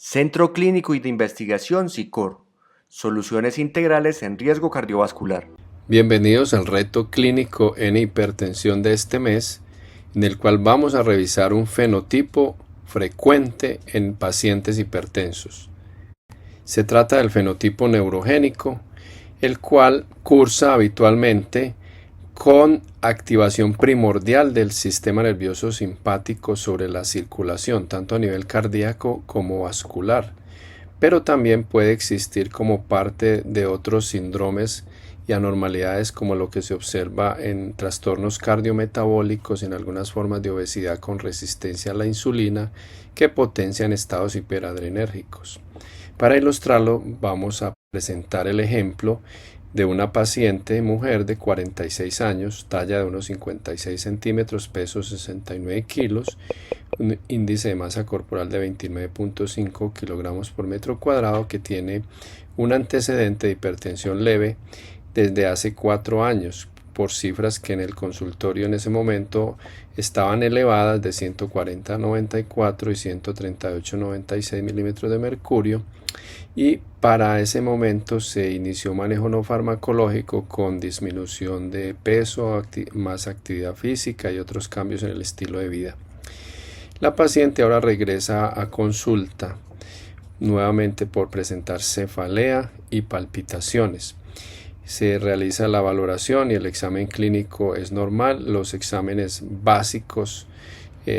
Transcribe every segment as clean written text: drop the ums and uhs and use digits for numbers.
Centro Clínico y de Investigación SICOR. Soluciones integrales en riesgo cardiovascular. Bienvenidos al reto clínico en hipertensión de este mes, en el cual vamos a revisar un fenotipo frecuente en pacientes hipertensos. Se trata del fenotipo neurogénico, el cual cursa habitualmente con activación primordial del sistema nervioso simpático sobre la circulación, tanto a nivel cardíaco como vascular, pero también puede existir como parte de otros síndromes y anormalidades como lo que se observa en trastornos cardiometabólicos, en algunas formas de obesidad con resistencia a la insulina que potencian estados hiperadrenérgicos. Para ilustrarlo vamos a presentar el ejemplo de una paciente mujer de 46 años, talla de unos 56 centímetros, peso 69 kilos, un índice de masa corporal de 29.5 kilogramos por metro cuadrado, que tiene un antecedente de hipertensión leve desde hace 4 años, por cifras que en el consultorio en ese momento estaban elevadas de 140/94 y 138/96 milímetros de mercurio, y para ese momento se inició manejo no farmacológico con disminución de peso, más actividad física y otros cambios en el estilo de vida. La paciente ahora regresa a consulta nuevamente por presentar cefalea y palpitaciones. Se realiza la valoración y el examen clínico es normal, los exámenes básicos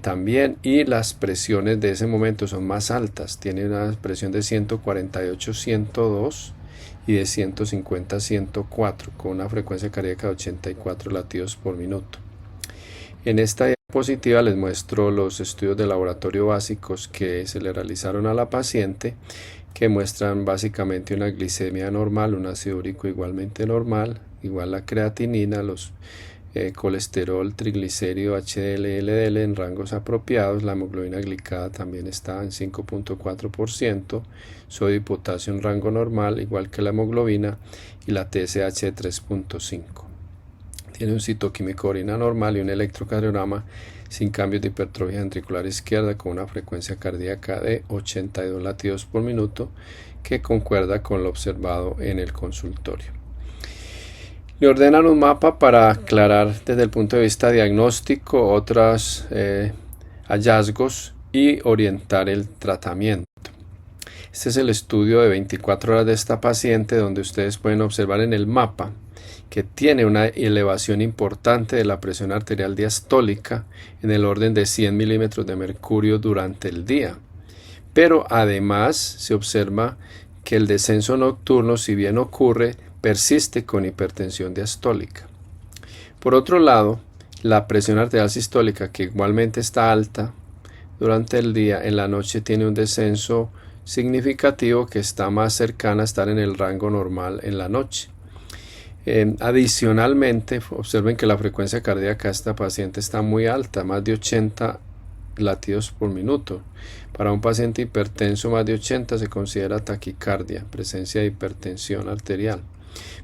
también, y las presiones de ese momento son más altas. Tiene una presión de 148/102 y de 150/104 con una frecuencia cardíaca de 84 latidos por minuto. En esta diapositiva les muestro los estudios de laboratorio básicos que se le realizaron a la paciente, que muestran básicamente una glicemia normal, un ácido úrico igualmente normal, igual la creatinina, los colesterol, triglicérido, HDL y LDL en rangos apropiados. La hemoglobina glicada también está en 5.4%, sodio y potasio en rango normal, igual que la hemoglobina, y la TSH de 3.5. Tiene un citoquímico de orina normal y un electrocardiograma sin cambios de hipertrofia ventricular izquierda, con una frecuencia cardíaca de 82 latidos por minuto, que concuerda con lo observado en el consultorio. Le ordenan un mapa para aclarar desde el punto de vista diagnóstico otros hallazgos y orientar el tratamiento. Este es el estudio de 24 horas de esta paciente, donde ustedes pueden observar en el mapa que tiene una elevación importante de la presión arterial diastólica en el orden de 100 milímetros de mercurio durante el día. Pero además se observa que el descenso nocturno, si bien ocurre, persiste con hipertensión diastólica. Por otro lado, la presión arterial sistólica, que igualmente está alta durante el día, en la noche tiene un descenso significativo que está más cercana a estar en el rango normal en la noche. Adicionalmente, observen que la frecuencia cardíaca de esta paciente está muy alta, más de 80 latidos por minuto. Para un paciente hipertenso, más de 80 se considera taquicardia, presencia de hipertensión arterial.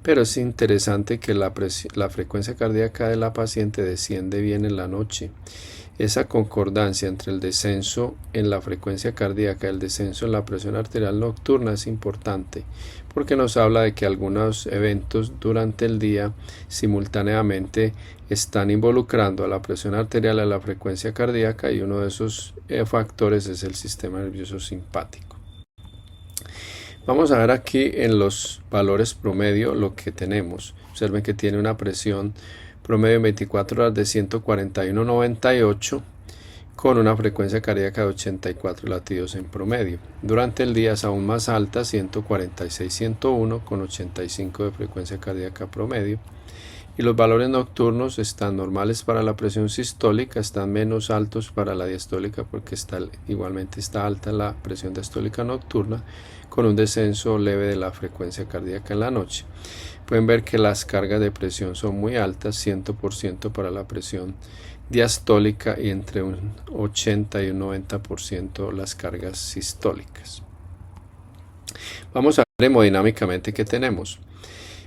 Pero es interesante que la frecuencia cardíaca de la paciente desciende bien en la noche. Esa concordancia entre el descenso en la frecuencia cardíaca y el descenso en la presión arterial nocturna es importante, porque nos habla de que algunos eventos durante el día simultáneamente están involucrando a la presión arterial y a la frecuencia cardíaca, y uno de esos factores es el sistema nervioso simpático. Vamos a ver aquí en los valores promedio lo que tenemos. Observen que tiene una presión promedio en 24 horas de 141/98, con una frecuencia cardíaca de 84 latidos en promedio. Durante el día es aún más alta, 146/101, con 85 de frecuencia cardíaca promedio. Y los valores nocturnos están normales para la presión sistólica, están menos altos para la diastólica, porque igualmente está alta la presión diastólica nocturna, con un descenso leve de la frecuencia cardíaca en la noche. Pueden ver que las cargas de presión son muy altas, 100% para la presión diastólica y entre un 80 y un 90% las cargas sistólicas. Vamos a ver hemodinámicamente qué tenemos.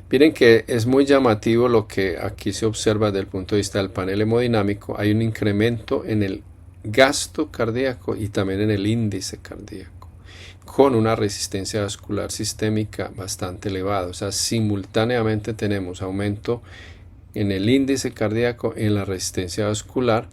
Miren que es muy llamativo lo que aquí se observa desde el punto de vista del panel hemodinámico. Hay un incremento en el gasto cardíaco y también en el índice cardíaco. con una resistencia vascular sistémica bastante elevada. O sea, simultáneamente tenemos aumento en el índice cardíaco y en la resistencia vascular,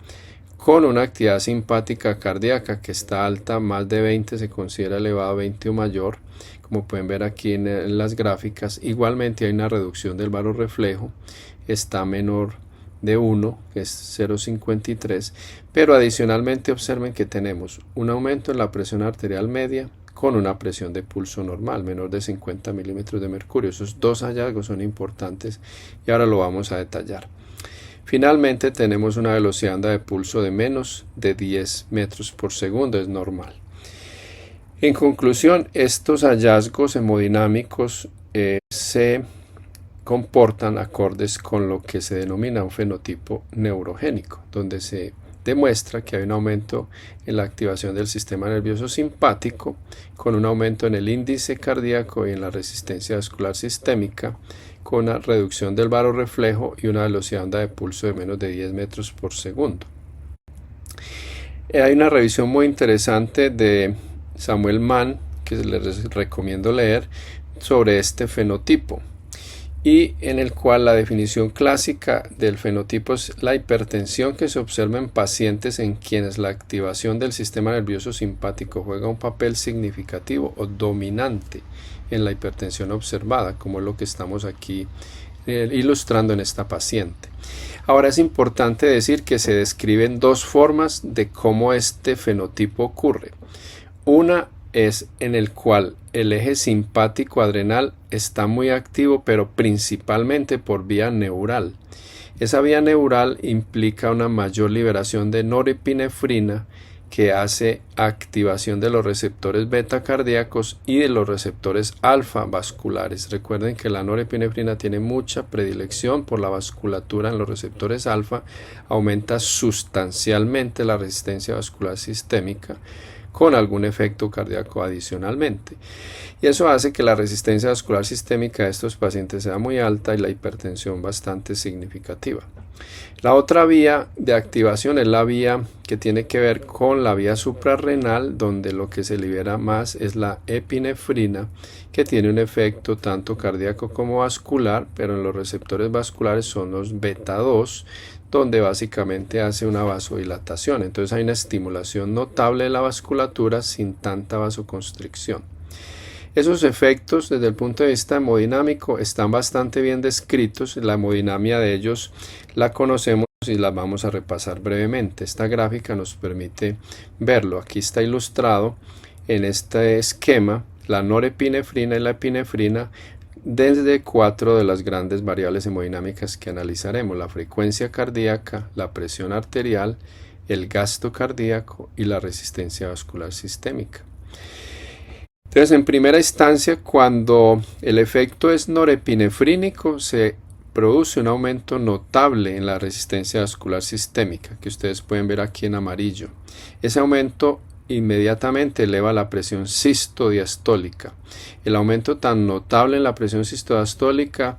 con una actividad simpática cardíaca que está alta, más de 20 se considera elevado, 20 o mayor, como pueden ver aquí en las gráficas. Igualmente hay una reducción del barorreflejo, está menor de 1, que es 0,53, pero adicionalmente observen que tenemos un aumento en la presión arterial media con una presión de pulso normal, menor de 50 milímetros de mercurio. Esos dos hallazgos son importantes y ahora lo vamos a detallar. Finalmente tenemos una velocidad onda de pulso de menos de 10 metros por segundo, es normal. En conclusión, estos hallazgos hemodinámicos se comportan acordes con lo que se denomina un fenotipo neurogénico, donde se demuestra que hay un aumento en la activación del sistema nervioso simpático, con un aumento en el índice cardíaco y en la resistencia vascular sistémica, con una reducción del barorreflejo y una velocidad onda de pulso de menos de 10 metros por segundo. Hay una revisión muy interesante de Samuel Mann, que les recomiendo leer, sobre este fenotipo, y en el cual la definición clásica del fenotipo es la hipertensión que se observa en pacientes en quienes la activación del sistema nervioso simpático juega un papel significativo o dominante en la hipertensión observada, como es lo que estamos aquí ilustrando en esta paciente. Ahora es importante decir que se describen dos formas de cómo este fenotipo ocurre. Una es en el cual el eje simpático adrenal está muy activo, pero principalmente por vía neural. Esa vía neural implica una mayor liberación de norepinefrina, que hace activación de los receptores beta cardíacos y de los receptores alfa vasculares. Recuerden que la norepinefrina tiene mucha predilección por la vasculatura en los receptores alfa, aumenta sustancialmente la resistencia vascular sistémica, con algún efecto cardíaco adicionalmente. Y eso hace que la resistencia vascular sistémica de estos pacientes sea muy alta y la hipertensión bastante significativa. La otra vía de activación es la vía que tiene que ver con la vía suprarrenal, donde lo que se libera más es la epinefrina, que tiene un efecto tanto cardíaco como vascular, pero en los receptores vasculares son los beta 2, donde básicamente hace una vasodilatación. Entonces hay una estimulación notable de la vasculatura sin tanta vasoconstricción. Esos efectos desde el punto de vista hemodinámico están bastante bien descritos. La hemodinamia de ellos la conocemos y la vamos a repasar brevemente. Esta gráfica nos permite verlo. Aquí está ilustrado en este esquema la norepinefrina y la epinefrina desde 4 de las grandes variables hemodinámicas que analizaremos: la frecuencia cardíaca, la presión arterial, el gasto cardíaco y la resistencia vascular sistémica. Entonces, en primera instancia, cuando el efecto es norepinefrínico, se produce un aumento notable en la resistencia vascular sistémica, que ustedes pueden ver aquí en amarillo. Ese aumento inmediatamente eleva la presión sistodiastólica. El aumento tan notable en la presión sistodiastólica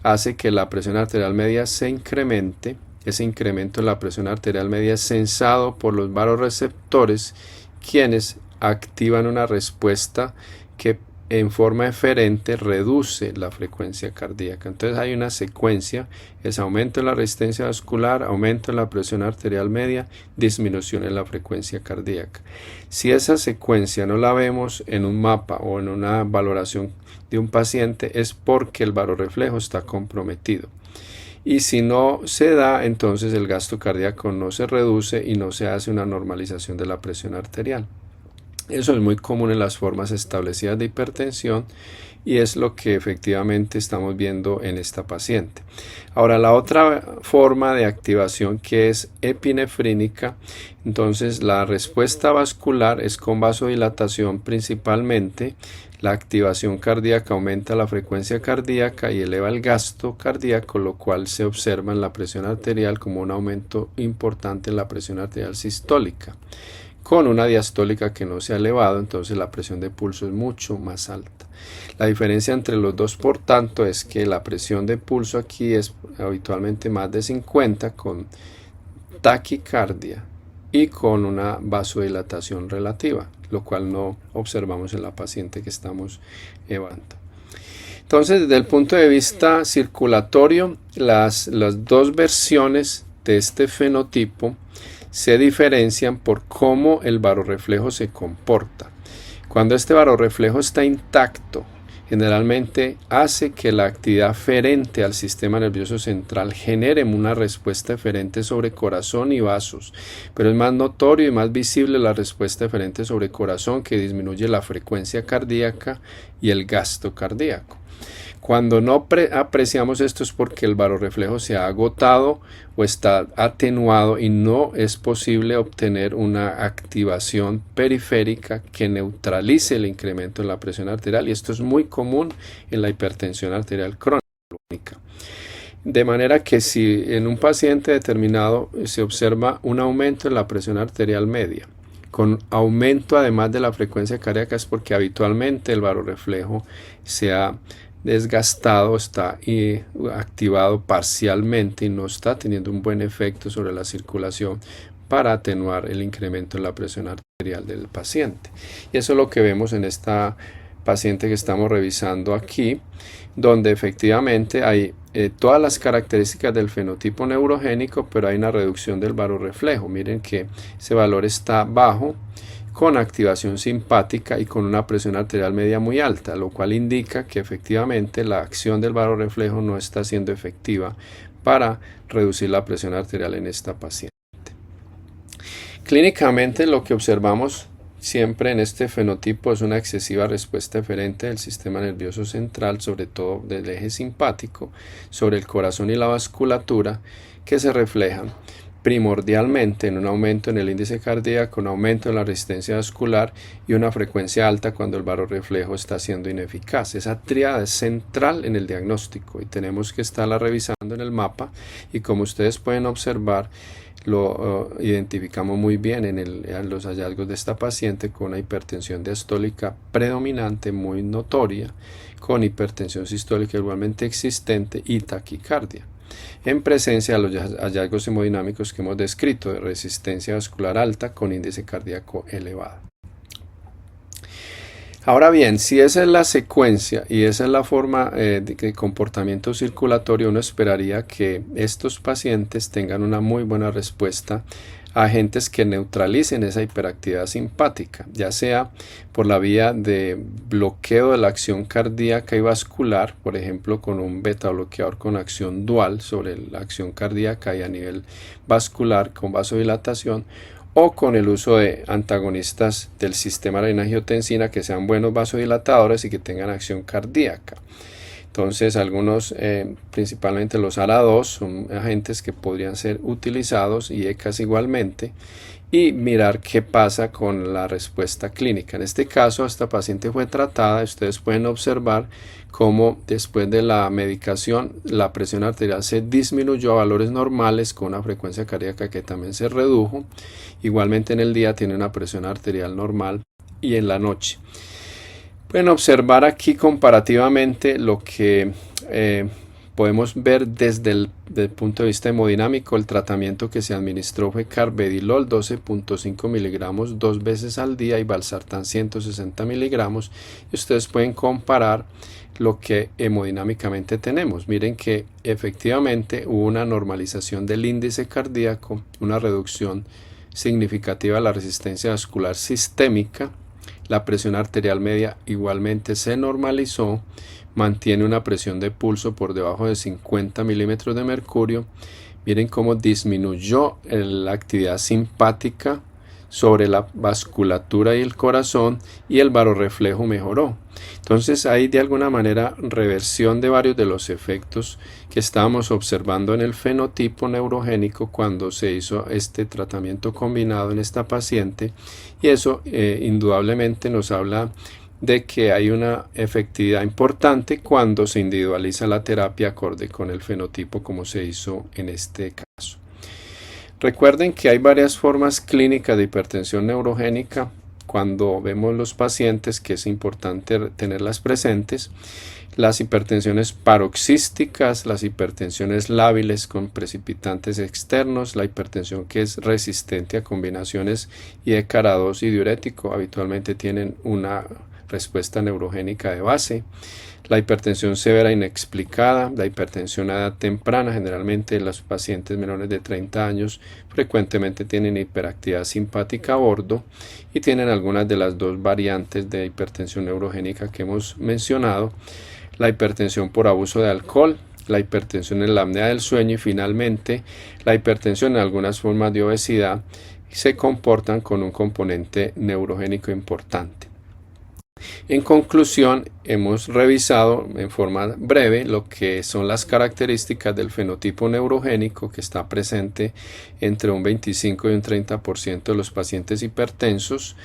hace que la presión arterial media se incremente. Ese incremento en la presión arterial media es sensado por los vasoreceptores, quienes activan una respuesta que en forma eferente reduce la frecuencia cardíaca. Entonces hay una secuencia: es aumento en la resistencia vascular, aumento en la presión arterial media, disminución en la frecuencia cardíaca. Si esa secuencia no la vemos en un mapa o en una valoración de un paciente, es porque el barorreflejo está comprometido. Y si no se da, entonces el gasto cardíaco no se reduce y no se hace una normalización de la presión arterial. Eso es muy común en las formas establecidas de hipertensión y es lo que efectivamente estamos viendo en esta paciente. Ahora, la otra forma de activación, que es epinefrínica, entonces la respuesta vascular es con vasodilatación principalmente. La activación cardíaca aumenta la frecuencia cardíaca y eleva el gasto cardíaco, lo cual se observa en la presión arterial como un aumento importante en la presión arterial sistólica. Con una diastólica que no se ha elevado, entonces la presión de pulso es mucho más alta. La diferencia entre los dos, por tanto, es que la presión de pulso aquí es habitualmente más de 50, con taquicardia y con una vasodilatación relativa. lo cual no observamos en la paciente que estamos evaluando. Entonces, desde el punto de vista circulatorio, las dos versiones de este fenotipo se diferencian por cómo el barorreflejo se comporta. Cuando este barorreflejo está intacto, generalmente hace que la actividad aferente al sistema nervioso central genere una respuesta eferente sobre corazón y vasos, pero es más notorio y más visible la respuesta eferente sobre corazón, que disminuye la frecuencia cardíaca y el gasto cardíaco. Cuando no apreciamos esto es porque el barorreflejo se ha agotado o está atenuado y no es posible obtener una activación periférica que neutralice el incremento en la presión arterial, y esto es muy común en la hipertensión arterial crónica. De manera que si en un paciente determinado se observa un aumento en la presión arterial media, con aumento además de la frecuencia cardíaca, es porque habitualmente el barorreflejo se ha desgastado, está activado parcialmente y no está teniendo un buen efecto sobre la circulación para atenuar el incremento en la presión arterial del paciente. Y eso es lo que vemos en esta paciente que estamos revisando aquí, donde efectivamente hay todas las características del fenotipo neurogénico, pero hay una reducción del barorreflejo. Miren que ese valor está bajo, con activación simpática y con una presión arterial media muy alta, lo cual indica que efectivamente la acción del barorreflejo no está siendo efectiva para reducir la presión arterial en esta paciente. Clínicamente, lo que observamos siempre en este fenotipo es una excesiva respuesta eferente del sistema nervioso central, sobre todo del eje simpático, sobre el corazón y la vasculatura, que se reflejan primordialmente en un aumento en el índice cardíaco, un aumento en la resistencia vascular y una frecuencia alta cuando el barorreflejo está siendo ineficaz. Esa tríada es central en el diagnóstico y tenemos que estarla revisando en el mapa, y como ustedes pueden observar, lo identificamos muy bien en los hallazgos de esta paciente con una hipertensión diastólica predominante muy notoria, con hipertensión sistólica igualmente existente y taquicardia, en presencia de los hallazgos hemodinámicos que hemos descrito de resistencia vascular alta con índice cardíaco elevado. Ahora bien, si esa es la secuencia y esa es la forma de comportamiento circulatorio, uno esperaría que estos pacientes tengan una muy buena respuesta a agentes que neutralicen esa hiperactividad simpática, ya sea por la vía de bloqueo de la acción cardíaca y vascular, por ejemplo con un beta bloqueador con acción dual sobre la acción cardíaca y a nivel vascular con vasodilatación, o con el uso de antagonistas del sistema renina-angiotensina que sean buenos vasodilatadores y que tengan acción cardíaca. Entonces algunos, principalmente los ARA2, son agentes que podrían ser utilizados, y ECAs igualmente, y mirar qué pasa con la respuesta clínica. En este caso, esta paciente fue tratada. Ustedes pueden observar cómo después de la medicación la presión arterial se disminuyó a valores normales, con una frecuencia cardíaca que también se redujo. Igualmente en el día tiene una presión arterial normal, y en la noche. Pueden observar aquí comparativamente lo que podemos ver desde el punto de vista hemodinámico. El tratamiento que se administró fue carvedilol 12.5 miligramos 2 veces al día y valsartán 160 miligramos. Y ustedes pueden comparar lo que hemodinámicamente tenemos. Miren que efectivamente hubo una normalización del índice cardíaco, una reducción significativa de la resistencia vascular sistémica. La presión arterial media igualmente se normalizó, mantiene una presión de pulso por debajo de 50 milímetros de mercurio. Miren cómo disminuyó la actividad simpática sobre la vasculatura y el corazón, y el barorreflejo mejoró. Entonces hay de alguna manera reversión de varios de los efectos que estábamos observando en el fenotipo neurogénico cuando se hizo este tratamiento combinado en esta paciente, y eso indudablemente nos habla de que hay una efectividad importante cuando se individualiza la terapia acorde con el fenotipo, como se hizo en este caso. Recuerden que hay varias formas clínicas de hipertensión neurogénica. cuando vemos los pacientes, que es importante tenerlas presentes, las hipertensiones paroxísticas, las hipertensiones lábiles con precipitantes externos, la hipertensión que es resistente a combinaciones y de Cara-2 y diurético, habitualmente tienen una respuesta neurogénica de base, la hipertensión severa inexplicada, la hipertensión a edad temprana, generalmente los pacientes menores de 30 años frecuentemente tienen hiperactividad simpática a bordo y tienen algunas de las dos variantes de hipertensión neurogénica que hemos mencionado, la hipertensión por abuso de alcohol, la hipertensión en la apnea del sueño y finalmente la hipertensión en algunas formas de obesidad se comportan con un componente neurogénico importante. En conclusión, hemos revisado en forma breve lo que son las características del fenotipo neurogénico que está presente entre un 25 y un 30% de los pacientes hipertensos.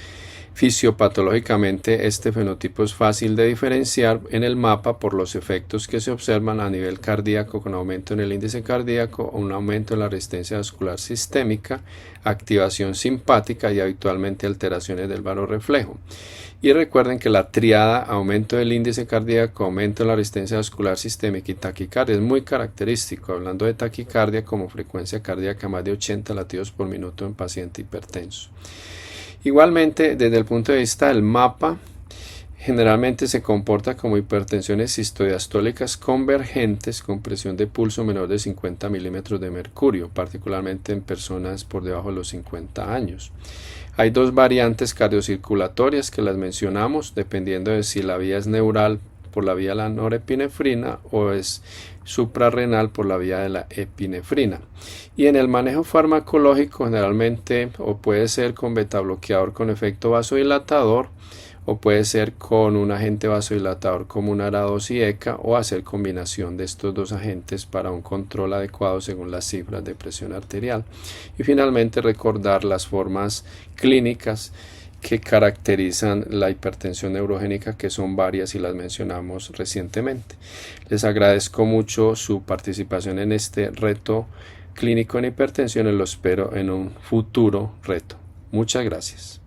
Fisiopatológicamente este fenotipo es fácil de diferenciar en el mapa por los efectos que se observan a nivel cardíaco con aumento en el índice cardíaco, un aumento en la resistencia vascular sistémica, activación simpática y habitualmente alteraciones del varorreflejo. Y recuerden que la triada aumento del índice cardíaco, aumento en la resistencia vascular sistémica y taquicardia es muy característico, hablando de taquicardia como frecuencia cardíaca más de 80 latidos por minuto en paciente hipertenso. Igualmente, desde el punto de vista del mapa, generalmente se comporta como hipertensiones sistodiastólicas convergentes con presión de pulso menor de 50 milímetros de mercurio, particularmente en personas por debajo de los 50 años. Hay dos variantes cardiocirculatorias que las mencionamos, dependiendo de si la vía es neural por la vía de la norepinefrina o es suprarrenal por la vía de la epinefrina. Y en el manejo farmacológico generalmente o puede ser con betabloqueador con efecto vasodilatador o puede ser con un agente vasodilatador como una ARA-2 y ECA o hacer combinación de estos dos agentes para un control adecuado según las cifras de presión arterial. Y finalmente recordar las formas clínicas que caracterizan la hipertensión neurogénica, que son varias y las mencionamos recientemente. Les agradezco mucho su participación en este reto clínico en hipertensión y lo espero en un futuro reto. Muchas gracias.